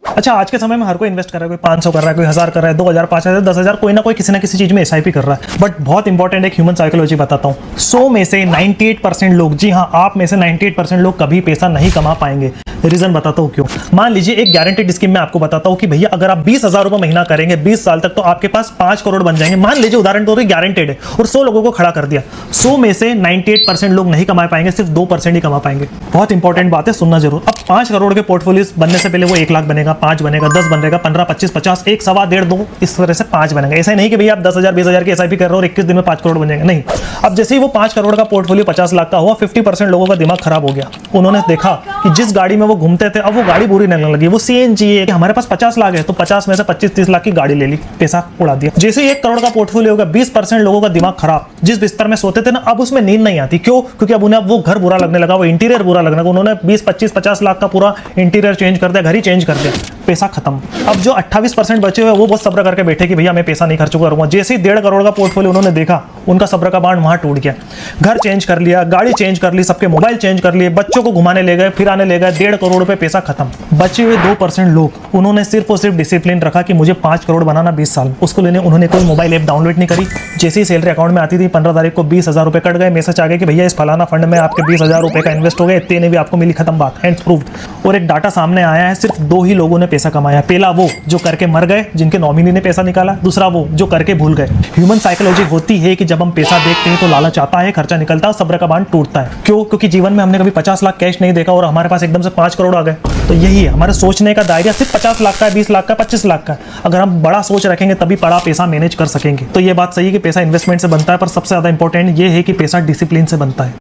अच्छा, आज के समय में हर कोई इन्वेस्ट कर रहा है, कोई 500 कर रहा है, कोई 1000 कर रहा है, 2000, 5000, 10,000, कोई ना कोई किसी ना किसी चीज में एसआईपी कर रहा है। बट बहुत इंपॉर्टेंट एक ह्यूमन साइकोलॉजी बताता हूँ। 100 में से 98% लोग, जी हाँ, आप में से 98% लोग कभी पैसा नहीं कमा पाएंगे। रीजन बताता हूँ क्यों। मान लीजिए एक गारंटेड स्कीम में आपको बताता हूँ कि भैया अगर आप 20,000 रुपए महीना करेंगे 20 साल तक तो आपके पास 5 करोड़ बन जाएंगे। मान लीजिए उदाहरण तौर पर गारंटेड है और 100 लोगों को खड़ा कर दिया। 100 में से 98% लोग नहीं कमा पाएंगे, सिर्फ 2% ही कमा पाएंगे। बहुत इंपॉर्टेंट बात है, सुनना जरूर। अब 5 करोड़ के पोर्टफोलियोज बनने से पहले वो 1 लाख बनेगा, 5 बनेगा, 10 बनेगा, 15, 25, 50, 1, सवा, 1.5, 2, इस तरह से 5 बनेंगे। ऐसा नहीं कि भैया आप 10,000, 20,000 की एसआईपी कर रहे हो और 21 दिन में 5 करोड़ बन जाएंगे, नहीं। अब जैसे ही वो 5 करोड़ का पोर्टफोलियो 50 लाख का हुआ, 50% लोगों का दिमाग खराब हो गया। उन्होंने देखा कि जिस गाड़ी में वो घूमते थे अब वो गाड़ी बुरी लगने लगी। वो सीएनजी है कि हमारे पास 50 लाख है तो 50 में से 25-30 लाख की गाड़ी ले ली, पैसा उड़ा दिया। जैसे ही 1 करोड़ का पोर्टफोलियो होगा, 20% लोगों का दिमाग खराब। जिस बिस्तर में सोते थे ना, अब उसमें नींद नहीं आती। क्यों? क्योंकि अब उन्हें वो घर बुरा लगने लगा, वो इंटीरियर बुरा लगने लगा। उन्होंने 20, 25, 50 लाख का पूरा इंटीरियर चेंज कर दिया, घर ही चेंज कर दिया, पैसा खत्म। अब जो 28% बचे हुए वो बहुत सब्र करके बैठे कि भैया मैं पैसा नहीं खर्च करूंगा। जैसे ही 1.5 करोड़ का पोर्टफोलियो उन्होंने देखा, उनका सब्र का बांध वहां टूट गया। घर चेंज कर लिया, गाड़ी चेंज कर ली, सबके मोबाइल चेंज कर लिए, बच्चों को घुमाने ले गए, फिर आने ले गए, 1.5 करोड़ रुपए पैसा खत्म। बचे हुए 2% लोग, उन्होंने सिर्फ और सिर्फ डिसिप्लिन रखा कि मुझे 5 करोड़ बनाना 20 साल। उसको लेने उन्होंने कोई मोबाइल ऐप डाउनलोड नहीं करी। जैसे ही सैलरी अकाउंट में आती थी 15 तारीख को 20,000 रुपए कट गए, मैसेज आ गया कि भैया इस फलाना फंड में आपके 20,000 रुपए का इन्वेस्ट हो गया, इतने ने भी आपको मिली, खत्म बात, हैंड्स प्रूव्ड। और एक डाटा सामने आया है, सिर्फ 2 ही लोगों ने पैसा कमाया। पहला वो जो करके मर गए, जिनके नॉमिनी ने पैसा निकाला, दूसरा वो जो करके भूल गए। ह्यूमन साइकोलॉजी होती है कि जब हम पैसा देखते हैं तो लालच आता है, खर्चा निकलता है, सब्र का बांध टूटता है। क्यों? क्योंकि जीवन में हमने कभी 50 लाख कैश नहीं देखा और हमारे पास एकदम से 5 करोड़ आ गए। तो यही है, हमारे सोचने का दायरा सिर्फ 50 लाख का है, 20 लाख का, 25 लाख का। अगर हम बड़ा सोच रखेंगे तभी बड़ा पैसा मैनेज कर सकेंगे। तो ये बात सही है कि पैसा इन्वेस्टमेंट से बनता है, पर सबसे ज्यादा इंपॉर्टेंट ये है कि पैसा डिसिप्लिन से बनता है।